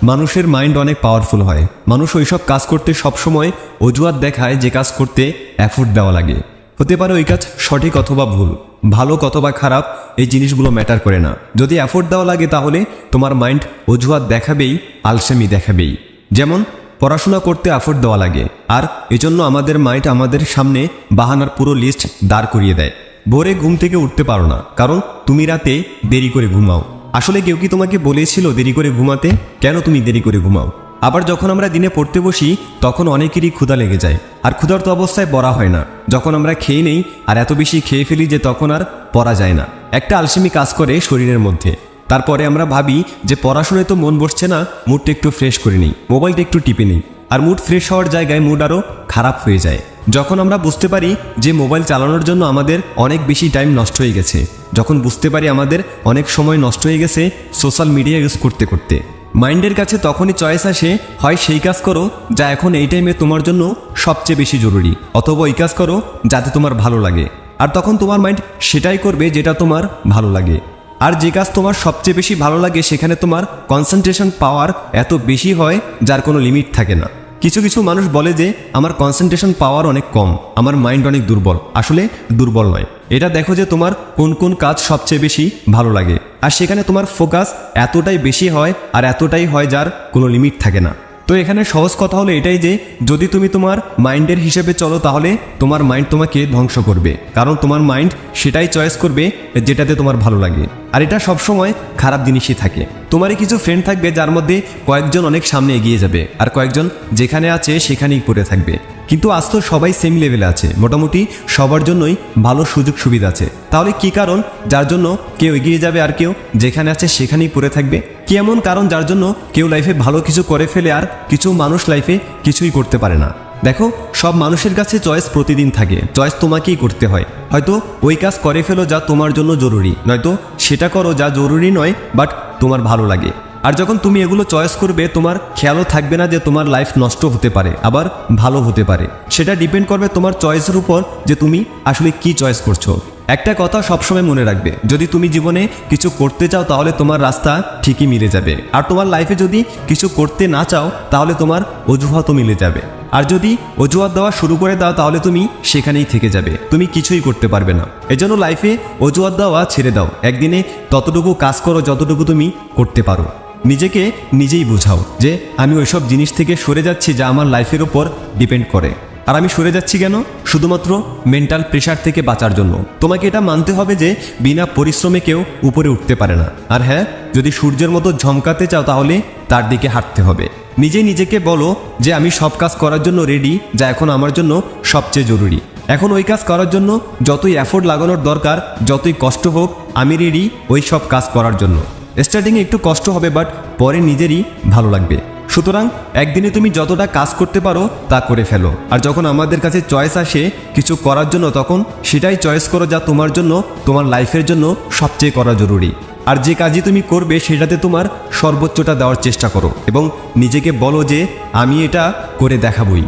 মানুষের মাইন্ড অনেক পাওয়ারফুল হয়। মানুষ ওইসব কাজ করতে সবসময় অজুহাত দেখায় যে কাজ করতে এফোর্ট দেওয়া লাগে। হতে পারে ওই কাজ সঠিক অথবা ভুল, ভালো অথবা খারাপ, এই জিনিসগুলো ম্যাটার করে না। যদি এফোর্ট দেওয়া লাগে তাহলে তোমার মাইন্ড অজুহাত দেখাবেই, আলসেমি দেখাবেই। যেমন পড়াশোনা করতে এফোর্ট দেওয়া লাগে, আর এজন্য আমাদের মাইন্ড আমাদের সামনে বাহানার পুরো লিস্ট দাঁড় করিয়ে দেয়। ভোরে ঘুম থেকে উঠতে পারো না কারণ তুমি রাতে দেরি করে ঘুমাও। আসলে কেউ কি তোমাকে বলেছিল দেরি করে ঘুমাতে? কেন তুমি দেরি করে ঘুমাও? আবার যখন আমরা দিনে পড়তে বসি তখন অনেকেরই ক্ষুধা লেগে যায়, আর ক্ষুধার্ত অবস্থায় পড়া হয় না। যখন আমরা খেয়ে নেই আর এত বেশি খেয়ে ফেলি যে তখন আর পড়া যায় না। একটা আলসেমি কাজ করে শরীরের মধ্যে। তারপরে আমরা ভাবি যে পড়াশোনায় তো মন বসছে না, মুডটা একটু ফ্রেশ করে নিই, মোবাইলটা একটু টিপে নিই। আর মুড ফ্রেশ হওয়ার জায়গায় মুড আরও খারাপ হয়ে যায়। যখন আমরা বুঝতে পারি যে মোবাইল চালানোর জন্য আমাদের অনেক বেশি টাইম নষ্ট হয়ে গেছে, যখন বুঝতে পারি আমাদের অনেক সময় নষ্ট হয়ে গেছে সোশ্যাল মিডিয়া ইউজ করতে করতে, মাইন্ডের কাছে তখনই চয়েস আসে, হয় সেই কাজ করো যা এখন এই টাইমে তোমার জন্য সবচেয়ে বেশি জরুরি, অথবা ওই কাজ করো যাতে তোমার ভালো লাগে। আর তখন তোমার মাইন্ড সেটাই করবে যেটা তোমার ভালো লাগে। আর যে কাজ তোমার সবচেয়ে বেশি ভালো লাগে সেখানে তোমার কনসেন্ট্রেশন পাওয়ার এত বেশি হয় যার কোনো লিমিট থাকে না। কিছু কিছু মানুষ বলে যে আমার কনসেন্ট্রেশন পাওয়ার অনেক কম, আমার মাইন্ড অনেক দুর্বল। আসলে দুর্বল নয়, এটা দেখো যে তোমার কোন কোন কাজ সবচেয়ে বেশি ভালো লাগে, আর সেখানে তোমার ফোকাস এতটাই বেশি হয়, আর এতটাই হয় যার কোনো লিমিট থাকে না। তো এখানে সহজ কথা হলো এটাই যে যদি তুমি তোমার মাইন্ডের হিসেবে চলো তাহলে তোমার মাইন্ড তোমাকে ধ্বংস করবে, কারণ তোমার মাইন্ড সেটাই চয়েস করবে যেটাতে তোমার ভালো লাগে। আর এটা সবসময় খারাপ জিনিসই থাকে। তোমারই কিছু ফ্রেন্ড থাকবে যার মধ্যে কয়েকজন অনেক সামনে এগিয়ে যাবে, আর কয়েকজন যেখানে আছে সেখানেই পড়ে থাকবে। কিন্তু আজ তো সবাই সেম লেভেলে আছে, মোটামুটি সবার জন্যই ভালো সুযোগ সুবিধা আছে। তাহলে কি কারণ যার জন্য কেউ এগিয়ে যাবে আর কেউ যেখানে আছে সেখানেই পড়ে থাকবে? কি এমন কারণ যার জন্য কেউ লাইফে ভালো কিছু করে ফেলে আর কিছু মানুষ লাইফে কিছুই করতে পারে না? দেখো, সব মানুষের কাছে চয়েস প্রতিদিন থাকে, চয়েস তোমাকেই করতে হয়। হয়তো ওই কাজ করে ফেলো যা তোমার জন্য জরুরি, নয়তো সেটা করো যা জরুরি নয় বাট তোমার ভালো লাগে। আর যখন তুমি এগুলো চয়েস করবে তোমার খেয়ালও থাকবে না যে তোমার লাইফ নষ্ট হতে পারে আবার ভালো হতে পারে। সেটা ডিপেন্ড করবে তোমার চয়েসের উপর যে তুমি আসলে কি চয়েস করছো। একটা কথা সবসময় মনে রাখবে, যদি তুমি জীবনে কিছু করতে চাও তাহলে তোমার রাস্তা ঠিকই মিলে যাবে, আর তোমার লাইফে যদি কিছু করতে না চাও তাহলে তোমার অজুহাতও মিলে যাবে। আর যদি অজুহাত দেওয়া শুরু করে দাও তাহলে তুমি সেখানেই থেকে যাবে, তুমি কিছুই করতে পারবে না। এজন্য লাইফে অজুহাত দেওয়া ছেড়ে দাও, একদিনে ততটুকু কাজ করো যতটুকু তুমি করতে পারো। নিজেকে নিজেই বোঝাও যে আমি ওইসব জিনিস থেকে সরে যাচ্ছি যা আমার লাইফের উপর ডিপেন্ড করে। আর আমি সরে যাচ্ছি কেন? শুধুমাত্র মেন্টাল প্রেশার থেকে বাঁচার জন্য। তোমাকে এটা মানতে হবে যে বিনা পরিশ্রমে কেউ উপরে উঠতে পারে না। আর হ্যাঁ, যদি সূর্যের মতো ঝমকাতে চাও তাহলে তার দিকে হাঁটতে হবে। নিজেকে বলো যে আমি সব কাজ করার জন্য রেডি যা এখন আমার জন্য সবচেয়ে জরুরি। এখন ওই কাজ করার জন্য যতই এফোর্ট লাগানোর দরকার, যতই কষ্ট হোক, আমি রেডি ওই সব কাজ করার জন্য। স্টার্টিংয়ে একটু কষ্ট হবে বাট পরে নিজেরই ভালো লাগবে। সুতরাং একদিনে তুমি যতটা কাজ করতে পারো তা করে ফেলো। আর যখন আমাদের কাছে চয়েস আসে কিছু করার জন্য তখন সেটাই চয়েস করো যা তোমার জন্য, তোমার লাইফের জন্য সবচেয়ে করা জরুরি। আর যে কাজই তুমি করবে সেটাতে তোমার সর্বোচ্চটা দেওয়ার চেষ্টা করো এবং নিজেকে বলো যে আমি এটা করে দেখাবই।